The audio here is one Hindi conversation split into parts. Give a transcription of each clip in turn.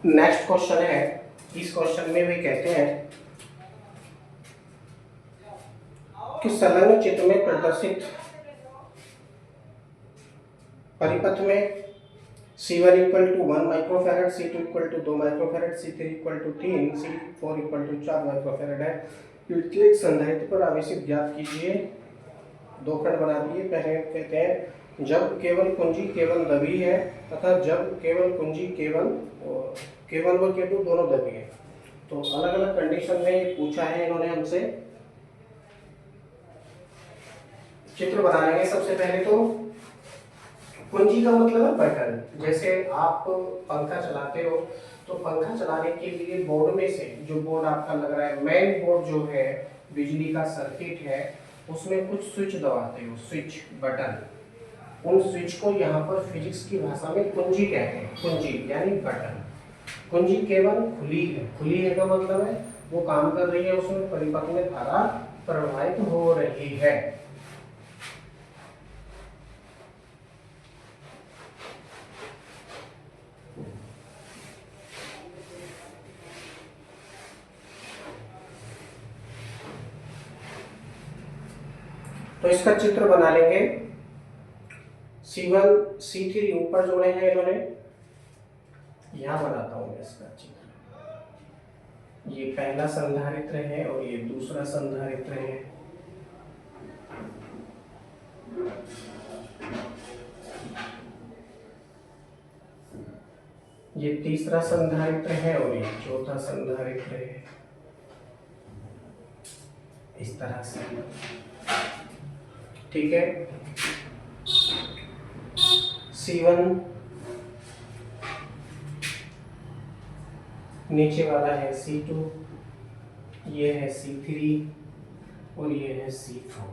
नेक्स्ट क्वेश्चन है, इस क्वेश्चन में भी कहते हैं कि संलग्न चित्र में प्रदर्शित परिपथ में C1 equal to 1 microfarad, C2 equal to 2 microfarad, C3 equal to 3, C4 equal to 4 microfarad है। प्रत्येक संधारित्र पर आवेशित ज्ञात कीजिए। दो खंड बना दिए। पहले कहते हैं जब केवल कुंजी केवल दबी है तथा जब केवल कुंजी केवल K1 व K2 दोनों दबी है। तो अलग अलग कंडीशन में पूछा है इन्होंने हमसे। चित्र बना लेंगे। सबसे पहले तो कुंजी का मतलब है बटन। जैसे आप पंखा चलाते हो तो पंखा चलाने के लिए बोर्ड में से जो बोर्ड आपका लग रहा है, मेन बोर्ड जो है बिजली का सर्किट है, उसमें कुछ स्विच दबाते हो, स्विच बटन। उन स्विच को यहाँ पर फिजिक्स की भाषा में कुंजी कहते हैं। कुंजी यानी बटन। कुंजी केवल खुली है। खुली है का मतलब है वो काम कर रही है, उसमें परिपथ में धारा प्रवाहित हो रही है। तो इसका चित्र बना लेंगे। C1 C3 ऊपर जोड़े हैं इन्होंने, यहां बनाता हूं मैं इसका चित्र। ये पहला संधारित्र है और ये दूसरा संधारित्र है। ये तीसरा संधारित्र है और ये चौथा संधारित्र है। इस तरह से, ठीक है। C1 नीचे वाला है C2, ये है C3 और ये है C4।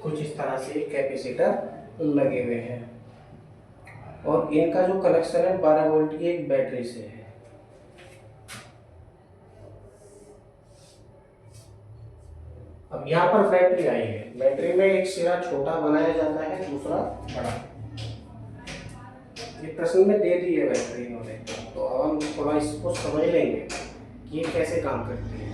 कुछ इस तरह से कैपेसिटर लगे हुए हैं और इनका जो कनेक्शन है 12 वोल्ट की एक बैटरी से है। अब यहाँ पर बैटरी आई है। बैटरी में एक सिरा छोटा बनाया जाता है, दूसरा बड़ा। ये प्रश्न में दे दी है बैटरी इन्होंने, तो अब हम थोड़ा इसको समझ लेंगे कि ये कैसे काम करती है।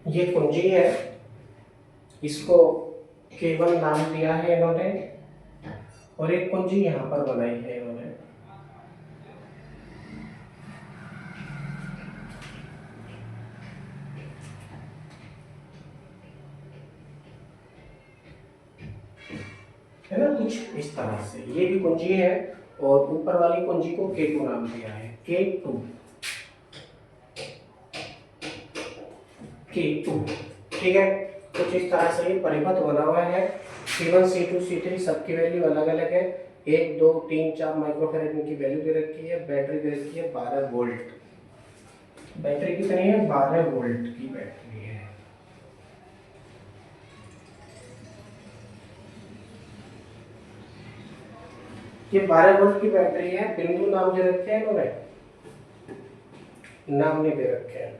ये कुंजी है, इसको केवल नाम दिया है इन्होंने और एक कुंजी यहाँ पर बनाई है इन्होंने। है ना, कुछ इस तरह से। ये भी कुंजी है और ऊपर वाली कुंजी को K2 नाम दिया है। K2 ठीक है। कुछ इस तरह से ये परिपथ बना हुआ है। C1 C2 C3 सबकी वैल्यू अलग अलग है। 1 2 3 4 माइक्रोफैरड इनकी वैल्यू दे रखी है। बैटरी दे रखी है 12 वोल्ट। बैटरी कितनी है? 12 वोल्ट की बैटरी है। ये 12 वोल्ट की बैटरी है। बिंदु नाम दे रखे हैं इन्होंने, नाम नहीं दे रखे हैं।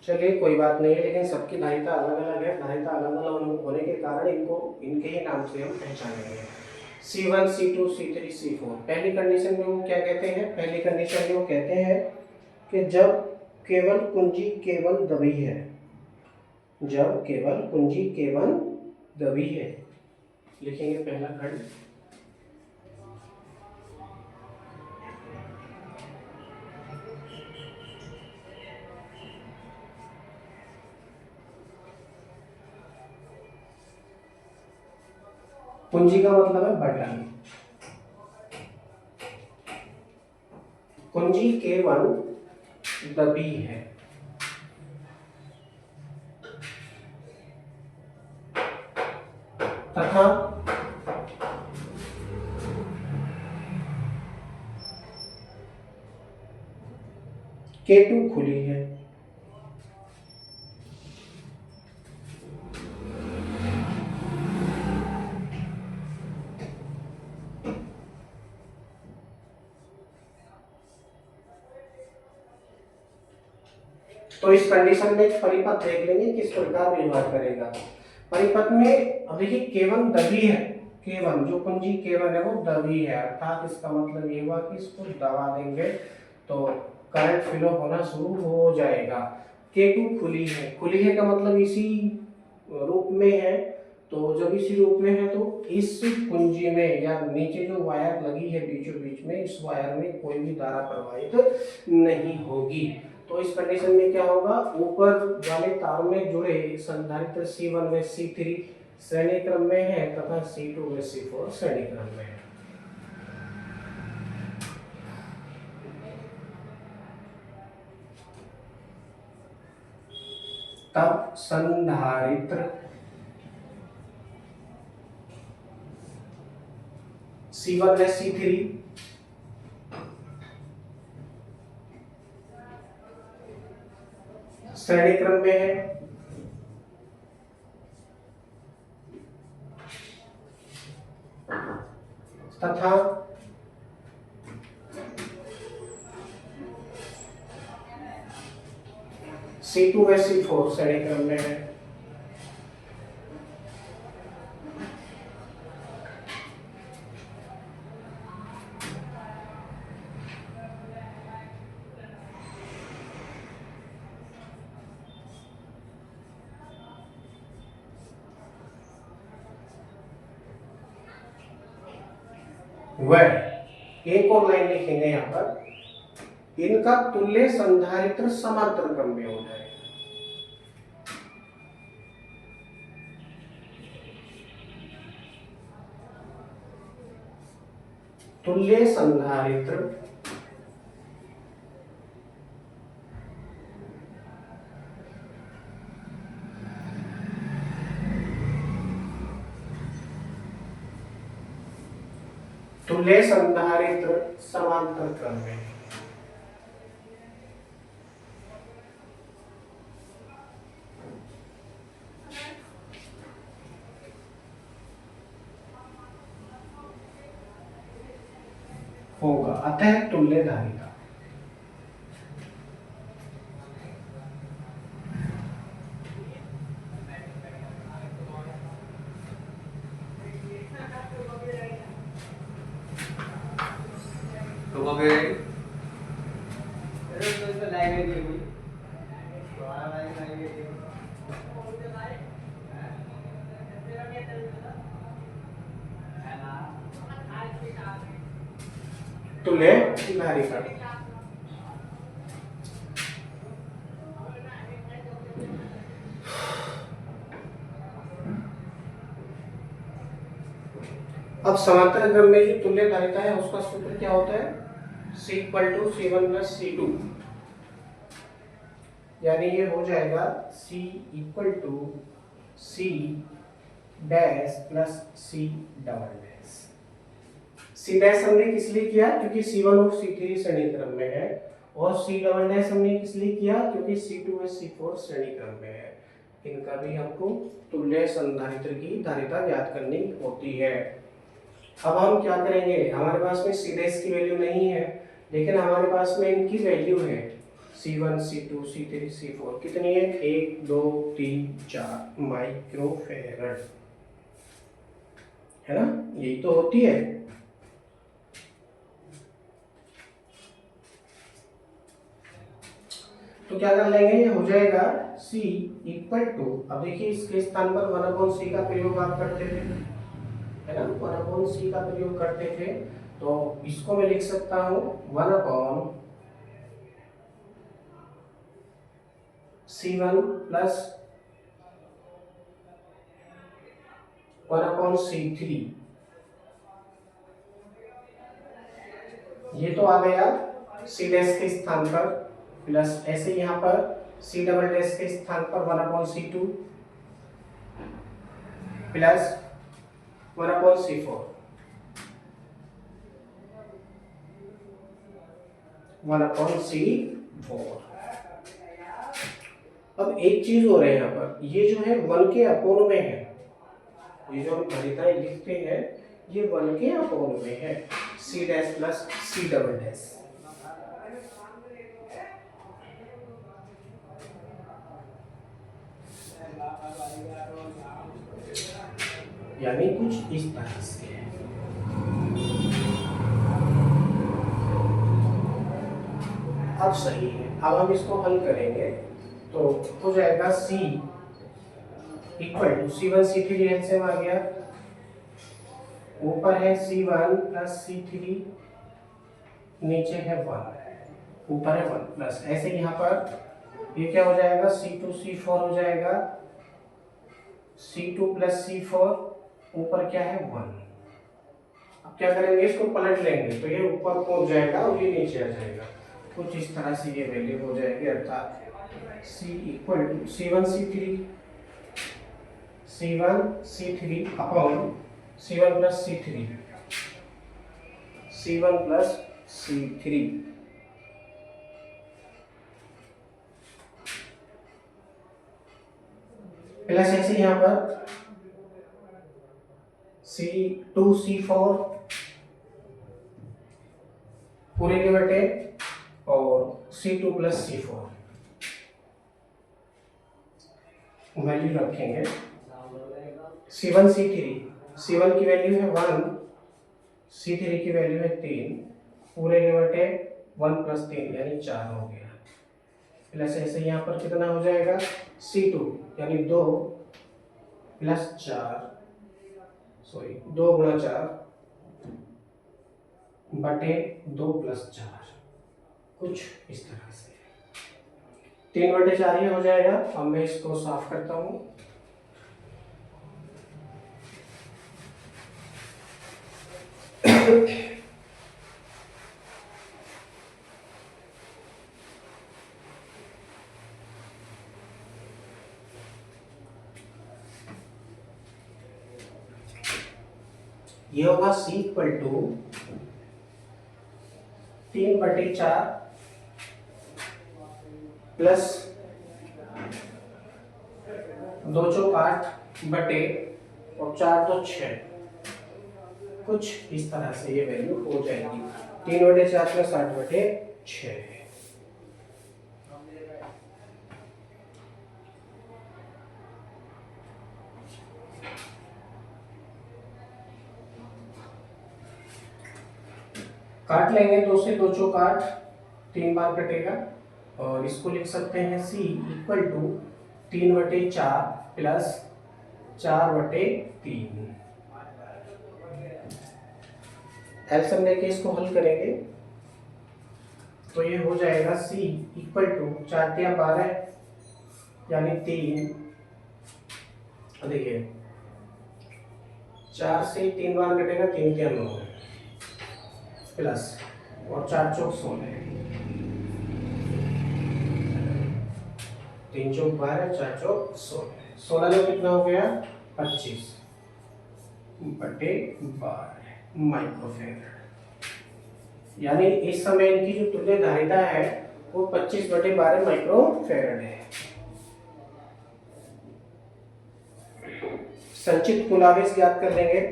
चलिए कोई बात नहीं है, लेकिन सबकी धारिता अलग अलग है। धारिता अलग अलग होने के कारण इनको इनके ही नाम से हम पहचानेंगे। C1 C2 C3 C4। पहली कंडीशन में वो क्या कहते हैं? पहली कंडीशन में वो कहते हैं कि जब केवल कुंजी केवल दबी है, जब केवल कुंजी केवल दबी है। लिखेंगे पहला खंड। कुंजी का मतलब है बटन। कुंजी केवल दबी है तथा K2 खुली है। तो इस कंडीशन में परिपथ देख लेंगे किस प्रकार व्यवहार करेगा। परिपथ में अब देखिए केवल दबी है, केवल जो कुंजी केवल है वो दबी है, अर्थात इसका मतलब ये हुआ कि इसको दबा देंगे तो करंट फ्लो होना शुरू हो जाएगा। K2 खुली है का मतलब इसी रूप में है, तो जब इसी रूप में है तो इस कुंजी में या नीचे जो वायर लगी है बीचों बीच में, इस वायर में कोई भी धारा प्रवाहित नहीं होगी। तो इस कंडीशन में क्या होगा, ऊपर वाले तार में जुड़े संधारित्र C1 व C3 श्रेणी क्रम में है तथा C2 व C4 श्रेणी क्रम में है। तब संधारित्र C1 व C3 श्रेणी क्रम में है तथा C2 व C4 श्रेणी क्रम में है। वह एक और लाइन लिखेंगे यहाँ पर, इनका तुल्य संधारित्र समांतर क्रम में हो जाएगा। तुल्य संधारित्र तुल्य संधारित्र समांतर क्रम में होगा, अतः तुल्य धारिता। तुल्य धारिता। अब समांतर क्रम में जो तुल्य धारिता है उसका सूत्र क्या होता है, C = C1 + C2, यानी ये हो जाएगा C = C dash plus C double dash. C dash हमने किस लिए किया, क्योंकि C1 और C3 श्रेणी क्रम में है, और C डबल डैश हमने किस लिए किया, क्योंकि C2 और C4 श्रेणी क्रम में है। इनका भी हमको तुल्य संधारित्र की धारिता ज्ञात करनी होती है। अब हम क्या करेंगे, हमारे पास में C डैश की वैल्यू नहीं है, लेकिन हमारे पास में इनकी वैल्यू है C1 C2 C3 C4, कितनी है, 1 2 3 4 माइक्रोफैरड, है ना, यही तो होती है। तो क्या कर लेंगे, ये हो जाएगा C = अब देखिए इसके स्थान पर 1/C का प्रयोग आप करते थे, है ना, 1/C का प्रयोग करते थे, तो इसको मैं लिख सकता हूं 1/C1 प्लस 1/C3, ये तो आ गया C डैश के स्थान पर, प्लस ऐसे यहाँ पर C डबल डैश के स्थान पर 1/C2 प्लस 1/C4, 1/C4। अब एक चीज हो रही है यहाँ पर, ये जो है 1 के अपोन में है, ये जो हम धारिताएं लिखते हैं ये 1 के अपोन में है, C dash plus C double dash. यानी कुछ इस तरह से। अब सही है। अब हम इसको हल करेंगे तो हो जाएगा C equal to C1 C3 LCM आ गया, ऊपर है C1 प्लस C3, नीचे है 1, ऊपर है 1 प्लस, ऐसे यहाँ पर ये क्या हो जाएगा C2 C4 हो जाएगा, C2 प्लस C4, ऊपर क्या है 1। अब क्या करेंगे, इसको पलट लेंगे तो ये ऊपर पहुंच जाएगा और ये नीचे आ जाएगा, कुछ इस तरह से ये वैल्यू हो जाएगी। अर्थात C equal to C1 C3 upon C1 plus C3 plus ऐसे यहाँ पर C2 C4 पूरे के बटे और C2 प्लस C4 वैल्यू रखेंगे। C1 C3 की वैल्यू है 1, C3 की वैल्यू है 3, पूरे के बटे 1 प्लस 3 यानी 4 हो गया। प्लस ऐसे यहाँ पर कितना हो जाएगा C2 यानी 2 प्लस 4, 2 गुणा 4 बटे 2 प्लस 4, कुछ इस तरह से 3 बटे 4 ये हो जाएगा। अब मैं इसको साफ करता हूँ। ये होगा C इक्वल टू 3 बटे 4 प्लस 2 चौक 8 बटे और 4 तो 6, कुछ इस तरह से ये वैल्यू हो जाएगी। 3 बटे 4 प्लस 8 बटे 6। काट लेंगे, 2 से 2 चौक 8, 3 बार कटेगा और इसको लिख सकते हैं C इक्वल टू 3 बटे 4 प्लस 4 बटे 3। एलसीएम लेके इसको हल करेंगे तो ये हो जाएगा C इक्वल टू 4 या 12 यानी 3, देखिए 4 से 3 बार कटेगा, 3 क्या 9 प्लस और 4 चौक 16, 3 चौक 12, 4 चौक 16, 16 में कितना हो गया 25 बटे 12 माइक्रोफेरेड। यानी इस समय इनकी जो तुल्य धारिता है वो 25 बटे 12 माइक्रोफेरेड है। संचित कुल आवेश ज्ञात कर लेंगे।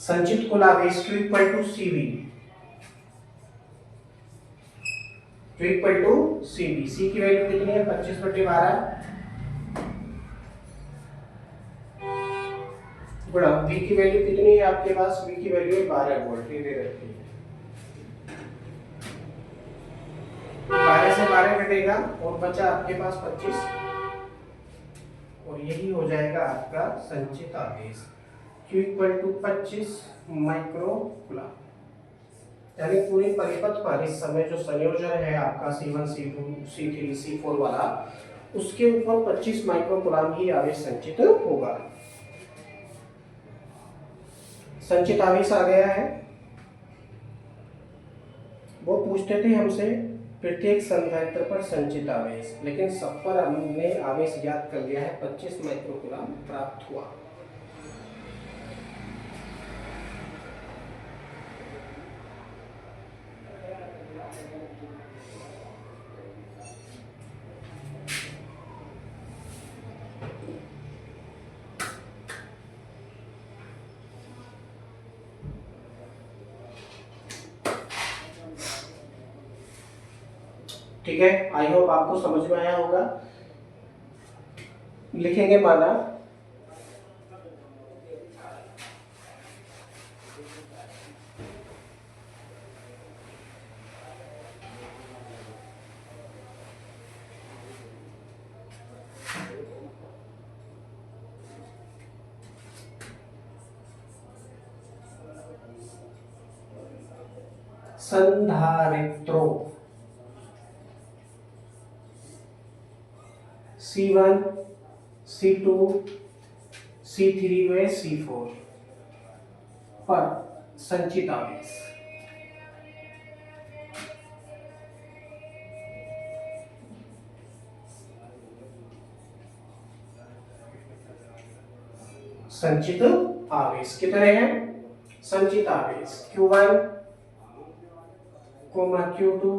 संचित कुल आवेश Q equal to CV, Q equal to CV। C की वैल्यू कितनी है 25 बटे 12 गुणा V की वैल्यू कितनी है आपके पास, V की वैल्यू है 12 वोल्ट, ये दे रखी है। 12 से 12 कटेगा और बचा आपके पास 25 और यही हो जाएगा आपका संचित आवेश Q इक्वल टू 25 माइक्रोकूलम। यानी पूरी परिपथ पर इस समय जो संयोजन है आपका C1 C2 C3 C4 वाला, उसके ऊपर 25 माइक्रोकूलम ही आवेश संचित होगा। संचित आवेश आ गया है। वो पूछते थे हमसे प्रत्येक संधारित्र पर संचित आवेश, लेकिन सब पर हमने आवेश ज्ञात कर लिया है, 25 माइक्रोकूलम प्राप्त हुआ। ठीक है, आई होप आपको समझ में आया होगा। लिखेंगे माना संधारित्रों C1, C2, C3 व C4 पर संचित आवेश संचित आवेश कितने हैं? संचित आवेश Q1, Q2,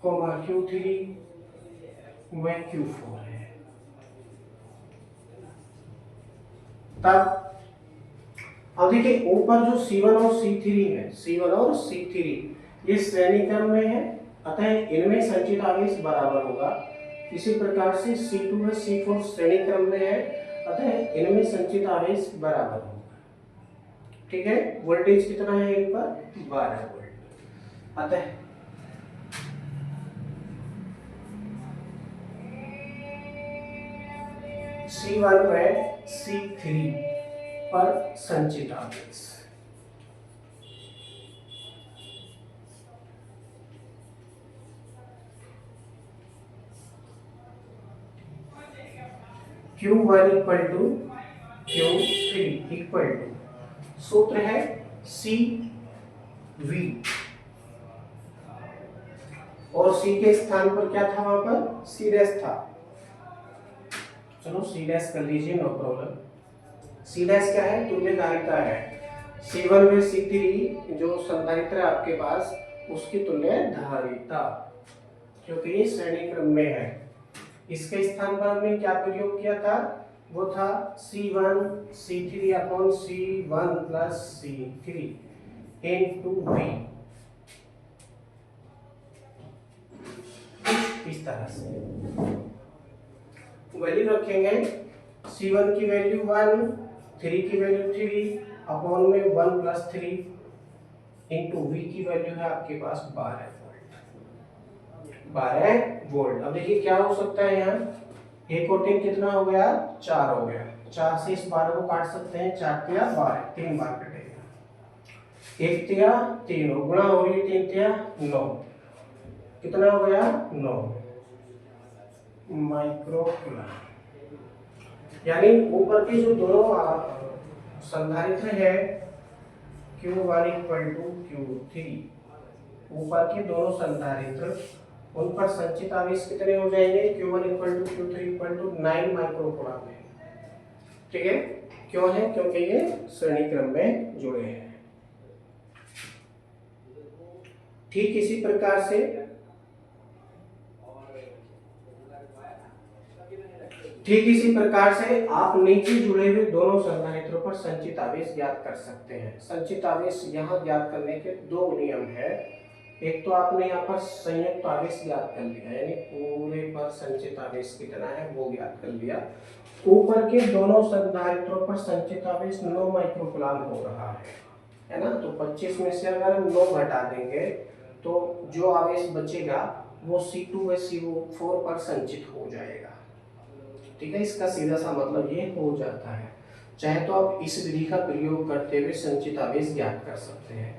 Q3 व Q4 है। तब अब देखिए ऊपर जो C1 और C3 है, C1 और C3 ये श्रेणी क्रम में है, अतः इनमें संचित आवेश बराबर होगा। इसी प्रकार से C2 व C4 श्रेणी क्रम में है, अतः इनमें संचित आवेश बराबर होगा। ठीक है, वोल्टेज कितना है इन पर? 12 वोल्ट। अतः C1 व C3 पर संचित आवेश Q1 equal to Q3 equal to सूत्र है CV और C के स्थान पर क्या था? वहां पर C डैश था। चलो C डैश कर लीजिए, नो प्रॉब्लम। C डैश क्या है? तुल्यकालिकता है। C1 व C3 जो संधारित्र है आपके पास, उसकी तुल्यधारिता, क्योंकि ये श्रेणी क्रम में है। इसके स्थान पर हमने क्या प्रयोग किया था? वो था C1 C3 upon C1 plus C3 into V। इस तरह से वैल्यू रखेंगे। C1 की वैल्यू 1, 3 की वैल्यू 3 अपॉन में 1 प्लस 3 इनटू V की वैल्यू है आपके पास 12 वोल्ट। 12 वोल्ट। अब देखिए क्या हो सकता है यहाँ, एक और 3 कितना हो गया? 4 हो गया। 4 से इस 12 को काट सकते हैं, 4 तिया 12, 3 बार कटेगा। 1 तिया 3 गुणा हो रही, 3 तिया 9, कितना हो गया? 9 माइक्रोकूलम। यानी ऊपर के जो दोनों संधारित्र है Q1 इक्वल टू Q3, ऊपर के दोनों संधारित्र, उन पर संचित आवेश कितने हो जाएंगे? Q1 equal to Q3 equal to 9 microcoulomb है। ठीक है, क्यों है? क्योंकि ये श्रेणी क्रम में जुड़े हैं। ठीक इसी प्रकार से आप नीचे जुड़े हुए दोनों संधारित्रों पर संचित आवेश ज्ञात कर सकते हैं। संचित आवेश यहाँ ज्ञात करने के दो नियम है। एक तो आपने यहाँ पर संयुक्त आवेश ज्ञात कर लिया, यानी पूरे पर संचित आवेश कितना है वो ज्ञात कर लिया। ऊपर के दोनों संधारित्रों पर संचित आवेश 9 माइक्रोकूलम हो रहा है ना? तो 25 में से अगर हम 9 घटा देंगे तो जो आवेश बचेगा वो C2 व C4 पर संचित हो जाएगा। ठीक है, इसका सीधा सा मतलब ये हो जाता है। चाहे तो आप इस विधि का प्रयोग करते हुए संचित आवेश ज्ञात कर सकते हैं,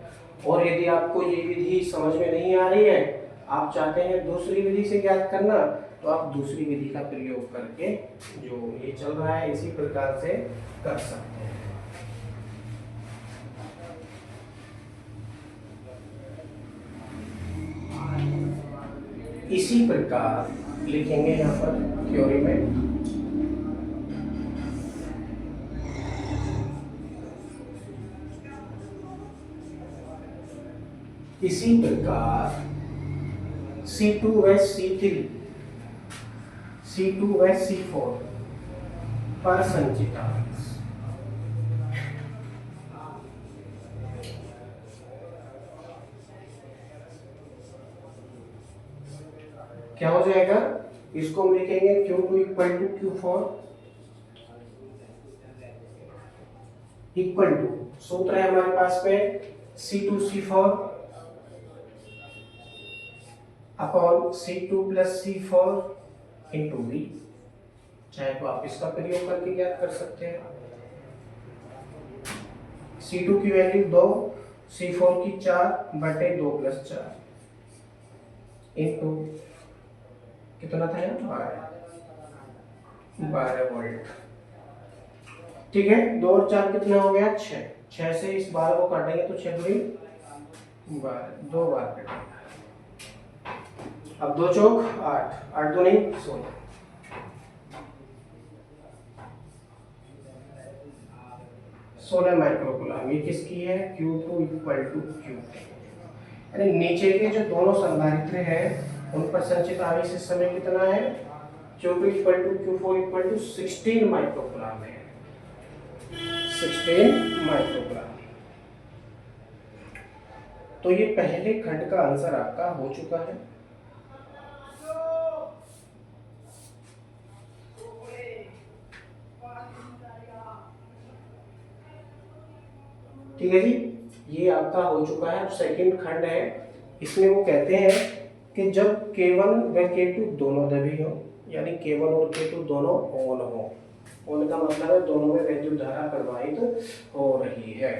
और यदि आपको ये विधि समझ में नहीं आ रही है, आप चाहते हैं दूसरी विधि से ज्ञात करना, तो आप दूसरी विधि का प्रयोग करके जो ये चल रहा है इसी प्रकार से कर सकते हैं। इसी प्रकार लिखेंगे यहाँ पर थ्योरी में, इसी प्रकार C2 व C3, C2 व C4 पर संचित आवेश क्या हो जाएगा, इसको हम लिखेंगे Q2 equal to Q4 equal to, सूत्र है हमारे पास में C2C4 upon C2 plus C4 into V। चाहे तो आप इसका प्रयोग करके ज्ञात कर सकते हैं। C2 की वैल्यू 2, C4 की 4 बटे 2 प्लस 4 इंटू कितना था यार, 12 वोल्ट। ठीक है, 2 और 4 कितना हो गया, 6। 6 से इस 12 को काटेंगे तो 6 दूनी 12, 2 बार कटेगा। अब 2 चौक 8, 8 दूनी 16। 16 माइक्रोकूलम। ये किसकी है, Q2 इक्वल टू Q। यानी नीचे के जो दोनों संधारित्र हैं उन पर संचित आवेश इस समय कितना है, Q2 equal to Q4 equal to 16 microcoulomb है, 16 माइक्रोकूलम। तो ये पहले खंड का आंसर आपका हो चुका है। ठीक है जी, ये आपका हो चुका है। अब सेकंड खंड है, इसमें वो कहते हैं कि जब K1 व K2 दोनों दबी हो, यानी K1 और K2 दोनों ऑन हो, ऑन का मतलब है दोनों में विद्युत धारा प्रवाहित हो रही है।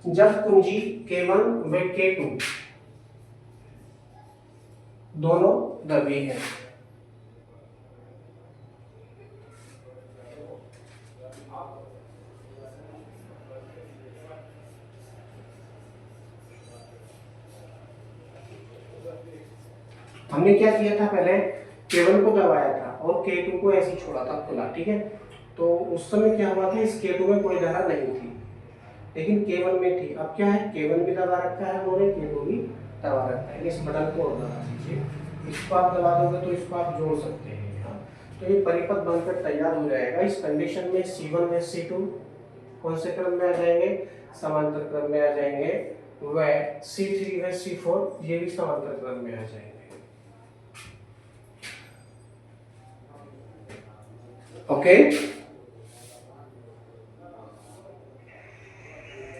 जब कुंजी K1 व K2 दोनों दबी है, हमने क्या किया था, पहले K1 को दबाया था और K2 को ऐसे छोड़ा था खुला। ठीक है, तो उस समय क्या हुआ था, इस K2 में कोई धारा नहीं थी लेकिन K1 में थी। अब क्या है, K1 भी दबा रखा है उन्होंने, K2 भी दबा रखा है। इस बटन को और दबा दीजिए, इसको आप दबा दोगे तो इसको आप जोड़ सकते हैं यहाँ। तो ये परिपथ बनकर तैयार हो जाएगा। इस कंडीशन में C1 व C2 कौन से क्रम में आ जाएंगे, समांतर क्रम में आ जाएंगे, व C3 व C4 ये भी समांतर क्रम में आ जाएंगे। ओके,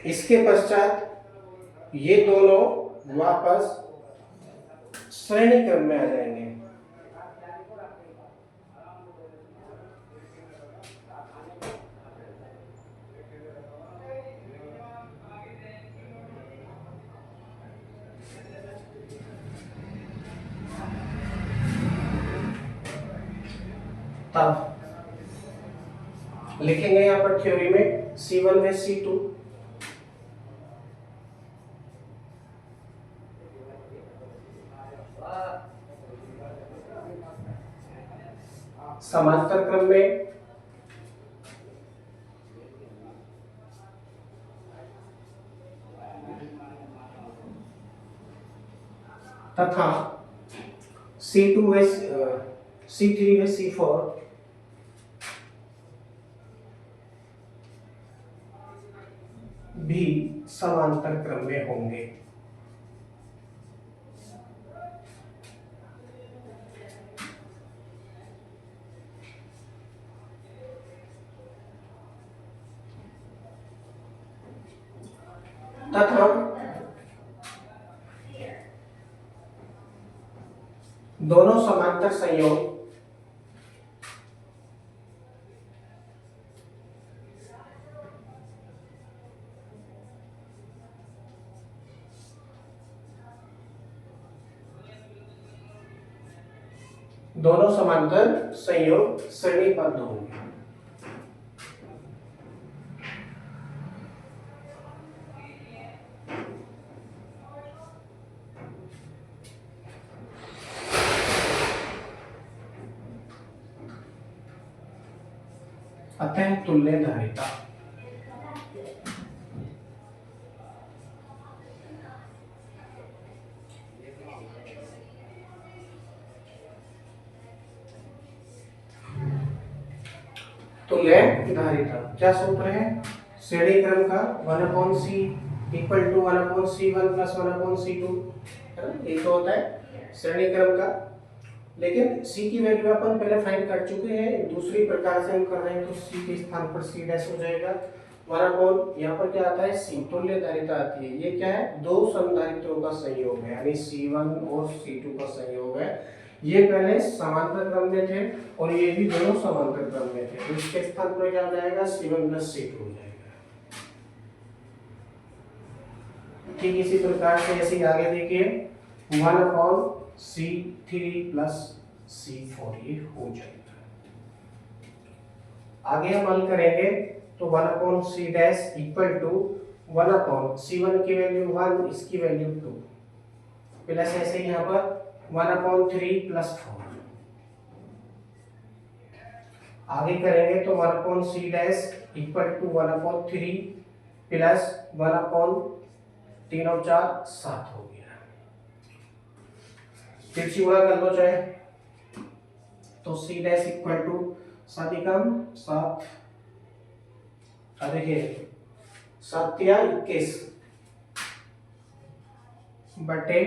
इसके पश्चात ये दोनों वापस श्रेणी क्रम में आ जाएंगे। तब लिखेंगे यहां पर थ्योरी में C1 व C2 समांतर क्रम में तथा C2 व C3 व C4 भी समांतर क्रम में होंगे। तथा दोनों समांतर संयोग श्रेणीबद्ध होंगे। आता है तुल्य धारिता। तुल्य धारिता क्या सूत्र है? श्रेणी क्रम का 1/c equal to 1/c1 plus 1/c2, है ना? ये तो होता है श्रेणी क्रम का। लेकिन c की वैल्यू अपन पहले फाइंड कर चुके हैं, दूसरी प्रकार से हम कर रहे हैं तो c के स्थान पर c डैश हो जाएगा। 1/, यहाँ पर क्या आता है c, तुल्य धारिता आती है। ये क्या है? दो समधारित्रों का संयोग है, यानी c1 और c2 का संयोग है। ये पहले समांतर क्रम में थे और ये भी दोनों समांतर क्रम में थे, तो इसके स्थान पर क्या हो जाएगा? c1 प्लस c2 हो जाएगा। ठीक इसी प्रकार से ऐसे आगे देखिए 1/c3 प्लस c4 ये हो जाएगा। आगे हम हल करेंगे तो 1/c dash equal to 1/c1 की वैल्यू 1, इसकी वैल्यू 2 प्लस ऐसे यहाँ पर 1/3 प्लस 4। आगे करेंगे तो 1/c dash equal to 1/3 plus 1/3 और 4 7 हो गया। तिरछी गुणा कर लो चाहे, तो c डैश इक्वल टू 7 कम 7, देखिए 7 या 21 बटे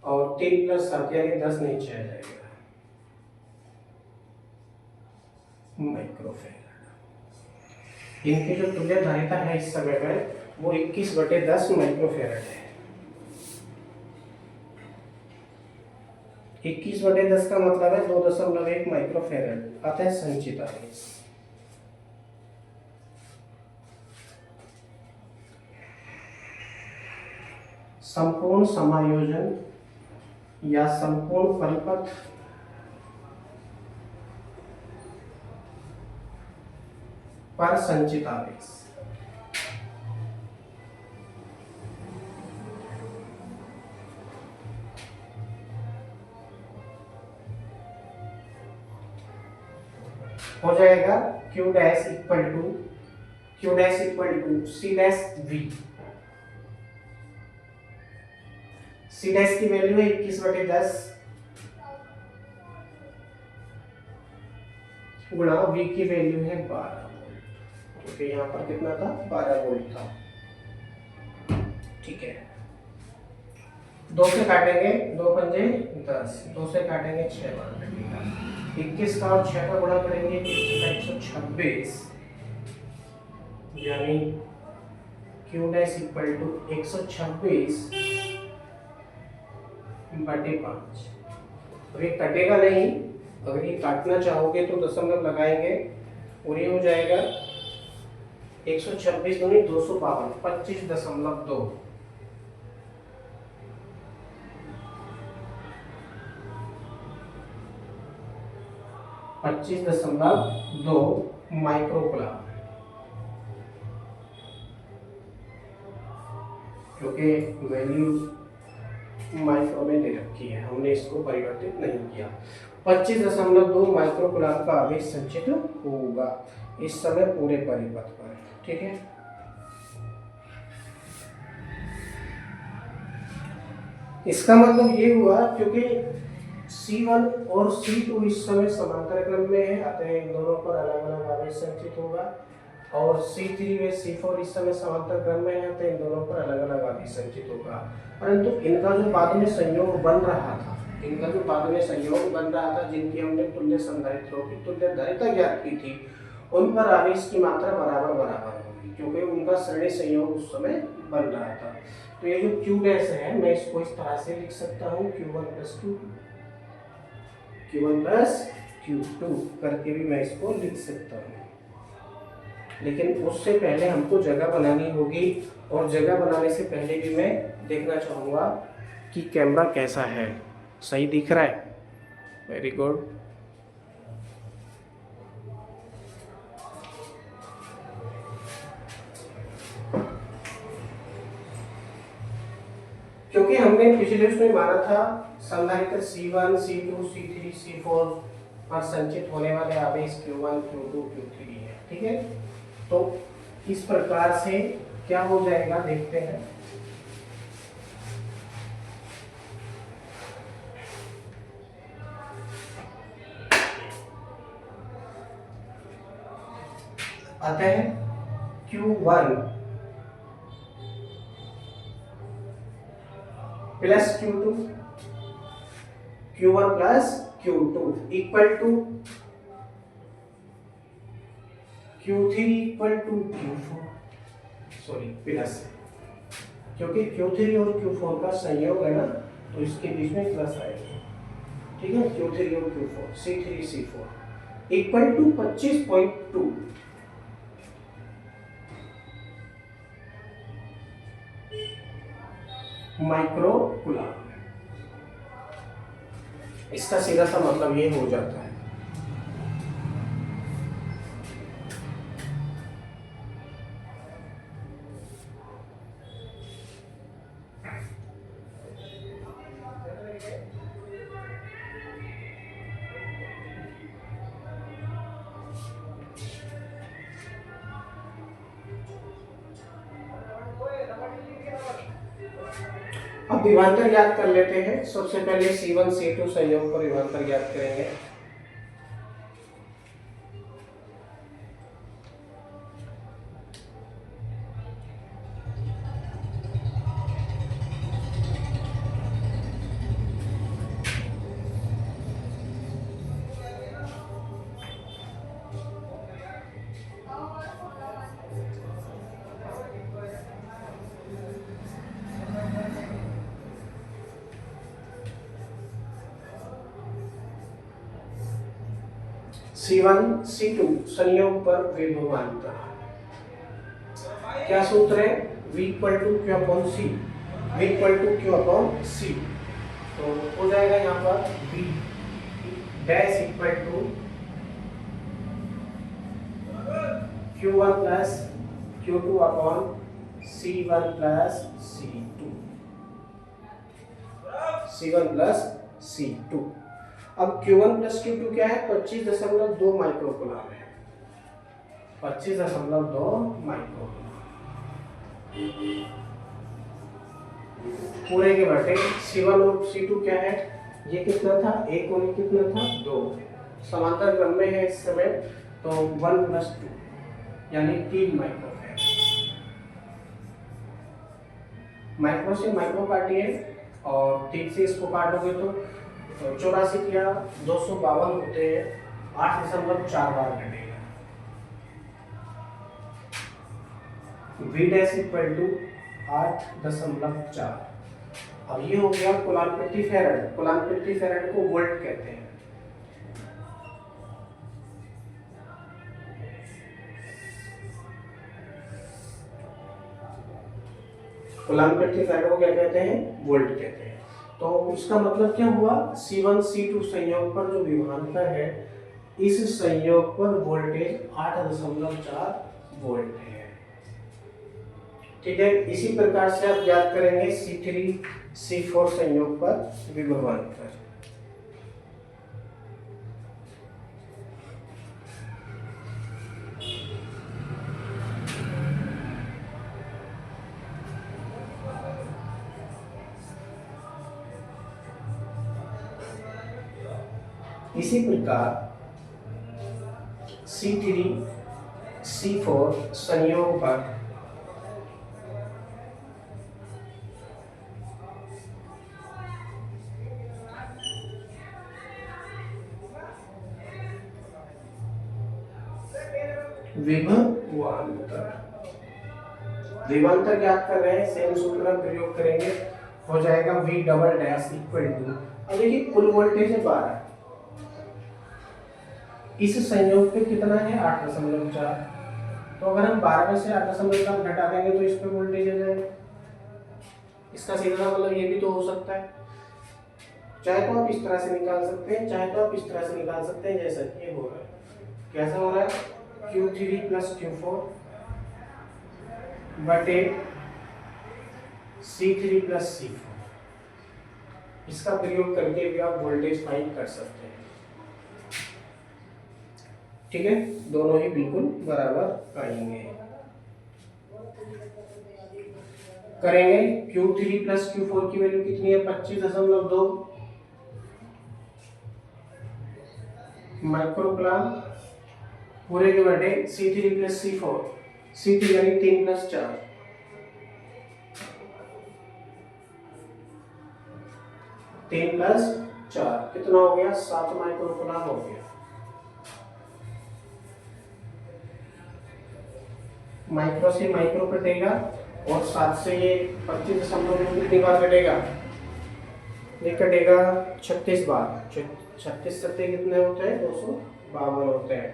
और 3 प्लस 7 यानी 10 नीचे आ जाएगा माइक्रोफैराड। इनकी जो तुल्य धारिता है इस समय में वो 21/10 माइक्रोफैराड है। 21/10 का मतलब है 2.1 माइक्रोफैराड, अतः संचित आवेश। संपूर्ण समायोजन या संपूर्ण परिपथ पर संचित आवेश। हो जाएगा q dash equal to c dash v। c dash की वैल्यू है 21/10 गुणा v की वैल्यू है 12 वोल्ट, क्योंकि यहाँ पर कितना था? 12 वोल्ट था। ठीक है, 2 से काटेंगे, 2 पंजे 10, 2 से काटेंगे 6 बार कटेगा। 21 का और 6 का गुणा करेंगे 126, यानी q डैश इक्वल टू 126 बटे 5। और ये कटेगा नहीं, अगर ये काटना चाहोगे तो दशमलव लगाएंगे और ये हो जाएगा 126 दूनी 252, 25.2। 25.2 माइक्रोकुलाम, क्योंकि वैल्यू माइक्रो में दे रखी है, हमने इसको परिवर्तित नहीं किया। 25.2 माइक्रोकुलाम का आवेश संचित होगा इस समय पूरे परिपथ पर। ठीक है, इसका मतलब ये हुआ क्योंकि C1 और C2 इस समय समांतर क्रम में है, अतः इन दोनों पर अलग अलग आवेश संचित होगा। और C3 व C4 इस समय समांतर क्रम में है, अतः इन दोनों पर अलग अलग आवेश संचित होगा। परंतु इनका जो बाद में संयोग बन रहा था, जिनकी हमने तुल्य संधारित्रों की तुल्य धारिता ज्ञात की थी, उन पर आवेश की मात्रा बराबर होगी, क्योंकि उनका श्रेणी संयोग उस समय बन रहा था। तो ये जो Q डैश है, मैं इसको इस तरह से लिख सकता हूँ Q1 प्लस Q2 करके भी मैं इसको लिख सकता हूँ। लेकिन उससे पहले हमको जगह बनानी होगी, और जगह बनाने से पहले भी मैं देखना चाहूँगा कि कैमरा कैसा है, सही दिख रहा है? Very good. क्योंकि हमने पिछले उसमें माना था संधारित्र C1, C2, C3, C4 पर संचित होने वाले आवेश Q1, Q2, Q3 है। ठीक है, तो इस प्रकार से क्या हो जाएगा देखते हैं। आता है Q1 plus Q2, Q1 plus Q2 equal to Q3 equal to Q4, sorry plus, क्योंकि Q3 और Q4 का संयोग है ना, तो इसके बीच में प्लस आएगा। ठीक है, Q3 और Q4 C3 C4 equal to 25.2 micro coulomb. इसका सीधा सा मतलब ये हो जाता है। अब विभवांतर याद कर लेते हैं। सबसे पहले C1 C2 संयोग पर विभवांतर याद करेंगे। C1 C2 संयोग पर विभवांतर, क्या सूत्र है? V equal to Q upon C, V equal to Q upon C, तो हो जाएगा यहाँ पर V dash equal to Q1 plus Q2 upon C1 plus C2, C1 plus C2। अब Q1 प्लस Q2 क्या है? 25.2 माइक्रो कूलम है, 25.2 माइक्रो पूरे के बटे। C1 और C2 क्या है? ये कितना था? 1 और ये कितना था? 2, समांतर क्रम में है इस समय, तो 1 प्लस 2 यानी 3 माइक्रो है। माइक्रो से माइक्रो काटिए और ठीक से इसको काटोगे तो 84 या 252 होते हैं, 8.4 बार घटेगा। V dash equal to 8.4। अब ये हो गया कूलम प्रति फैराड। कूलम प्रति फैराड को वोल्ट कहते हैं। कूलम प्रति फैराड को क्या कहते हैं? वोल्ट कहते हैं। तो इसका मतलब क्या हुआ? C1 C2 संयोग पर जो विभवांतर है, इस संयोग पर वोल्टेज 8.4 वोल्ट है। ठीक है, इसी प्रकार से आप याद करेंगे C3 C4 संयोग पर विभवांतर। इसी प्रकार C3 C4 संयोग पर विभवांतर। विभवांतर याद कर रहे हैं, सेम सूत्र का प्रयोग करेंगे, हो जाएगा V double dash equal to. अब देखिए कुल वोल्टेज है 12, इस संयोग पे कितना है? 8.4। तो अगर हम 12 में से 8.4 घटा देंगे तो इस पे वोल्टेज आ जाएगा। इसका सीधा मतलब ये भी तो हो सकता है, चाहे तो आप इस तरह से निकाल सकते हैं, चाहे तो आप इस तरह से निकाल सकते हैं, जैसा ये हो रहा है। कैसा हो रहा है? Q3 प्लस Q4 बटे C3 प्लस C4। इसका प्रयोग करके भी आप वोल्टेज फाइंड कर सकते हैं। ठीक है, दोनों ही बिल्कुल बराबर आएंगे। करेंगे Q3 प्लस Q4 की वैल्यू कितनी है 25.2 माइक्रोकुलाम पूरे के बटे C3 प्लस C4 C3 यानी 3 प्लस 4 3 प्लस 4 कितना हो गया 7 माइक्रोकुलाम हो गया। माइक्रो से माइक्रो कटेगा और 7 से ये 25.2 कितनी बार कटेगा, ये कटेगा 36 बार। 36 सत्ते कितने होते हैं 252 होते हैं,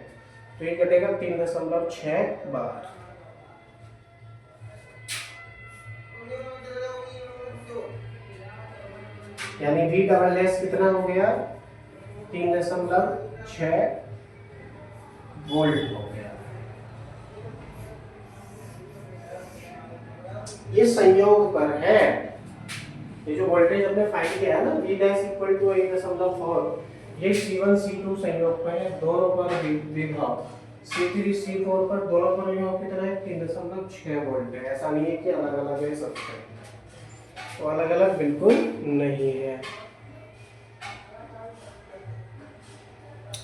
तो ये कटेगा 3.6 बार। यानी V डबल डैश कितना हो गया 3.6 वोल्ट हो गया। ये संयोग पर है, ये जो वोल्टेज हमने फाइंड किया है ना V डैश इक्वल टू 1.4, ये C1 C2 संयोग पर है, दोनों पर विभव C3 C4 पर दोनों पर विभव कितना है 3.6 वोल्ट है। ऐसा नहीं है कि अलग अलग है सबसे, तो अलग अलग बिल्कुल नहीं है।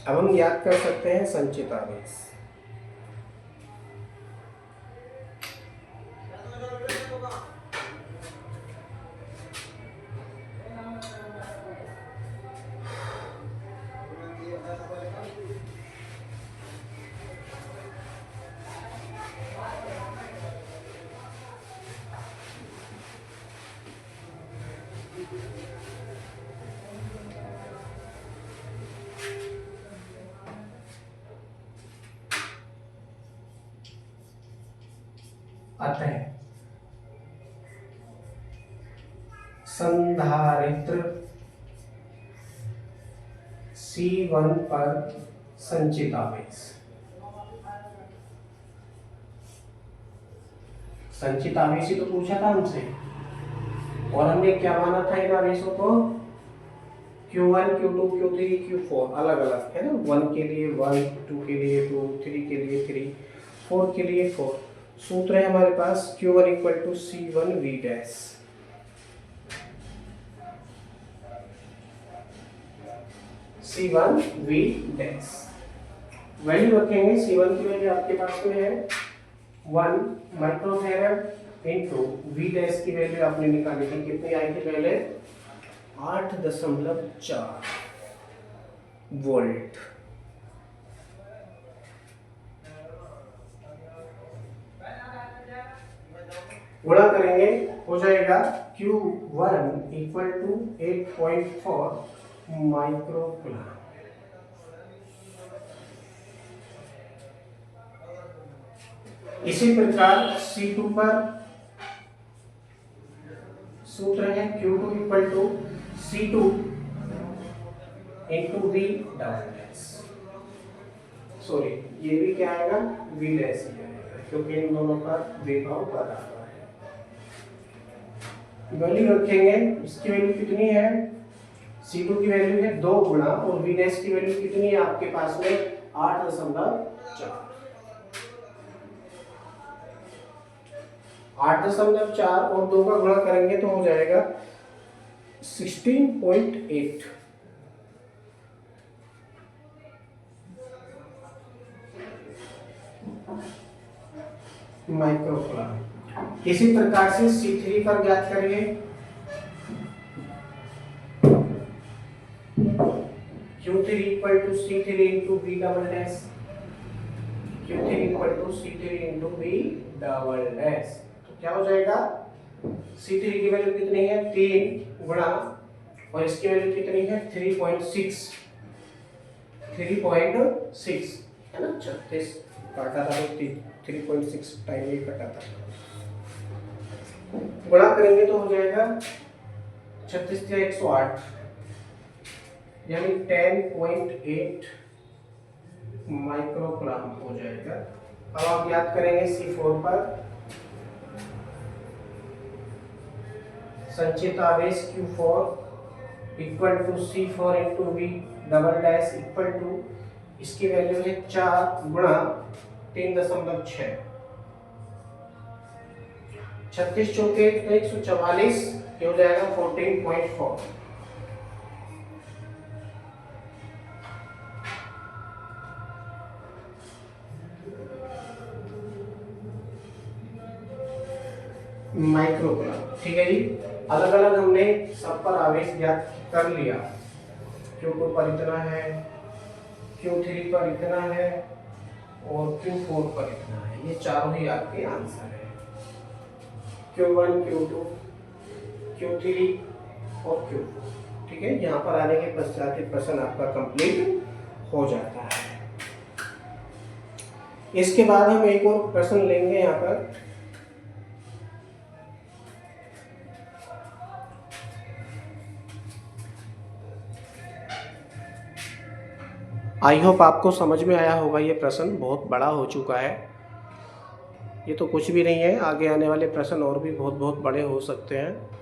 अब हम याद कर सकते हैं संचित आवेश। अतः संधारित्र C1 पर संचित आवेश, संचित आवेश ही तो पूछा था हमसे, और हमने क्या माना था इन आवेशों को Q1 Q2 Q3 Q4 अलग अलग है ना, 1 के लिए 1, 2 के लिए 2, 3 के लिए 3, 4 के लिए 4। सूत्र है हमारे पास Q1 equal to C1 V dash, C1 V dash. Value रखेंगे, C1 की वैल्यू आपके पास में है 1 माइक्रोफैरड इनटू V डैश की वैल्यू आपने निकाली थी, कितनी आई थी पहले 8.4 वोल्ट। गुणा करेंगे हो जाएगा Q1 इक्वल टू 8.4 माइक्रोकुलाम। इसी प्रकार C2 पर सूत्र है Q2 equal to C2 into V double dash, sorry ये भी क्या आएगा V डैश ही आएगा, क्योंकि इन दोनों का विभव बराबर है। वैल्यू रखेंगे, इसकी वैल्यू कितनी है C2 की वैल्यू है 2 गुना, और V डैश की वैल्यू कितनी है आपके पास में 8.4। 8.4 और 2 का गुणा करेंगे तो हो जाएगा 16.8। माइक्रोकुलाम। इसी प्रकार से C3 पर ज्ञात करिए, Q3 equal to C3 into V double dash, Q3 equal to C3 into V double dash. तो क्या हो जाएगा C3 की वैल्यू कितनी है 3 गुणा, और इसकी वैल्यू कितनी है 3.6 है ना, 36 काटा था तो 3.6 टाइम ये कटा था, गुणा करेंगे तो हो जाएगा 36 से 108 यानी 10.8 माइक्रोकुलाम हो जाएगा। अब आप याद करेंगे C4 पर संचित आवेश Q4 equal to C4 into V double dash equal to इसकी वैल्यू है 4 गुणा 3.6। 36 चौके 144, ये हो जाएगा 14.4। माइक्रोकूलम। ठीक है जी, अलग अलग हमने सब पर आवेश ज्ञात कर लिया। Q2 पर इतना है, Q3 पर इतना है और Q4 पर इतना है। ये चारों ही आपके आंसर है, Q1, Q2, Q3 और Q4। ठीक है, यहाँ पर आने के पश्चात प्रश्न आपका कंप्लीट हो जाता है। इसके बाद हम एक और प्रश्न लेंगे यहाँ पर। आई होप आपको समझ में आया होगा। ये प्रश्न बहुत बड़ा हो चुका है, ये तो कुछ भी नहीं है, आगे आने वाले प्रश्न और भी बहुत बहुत बड़े हो सकते हैं।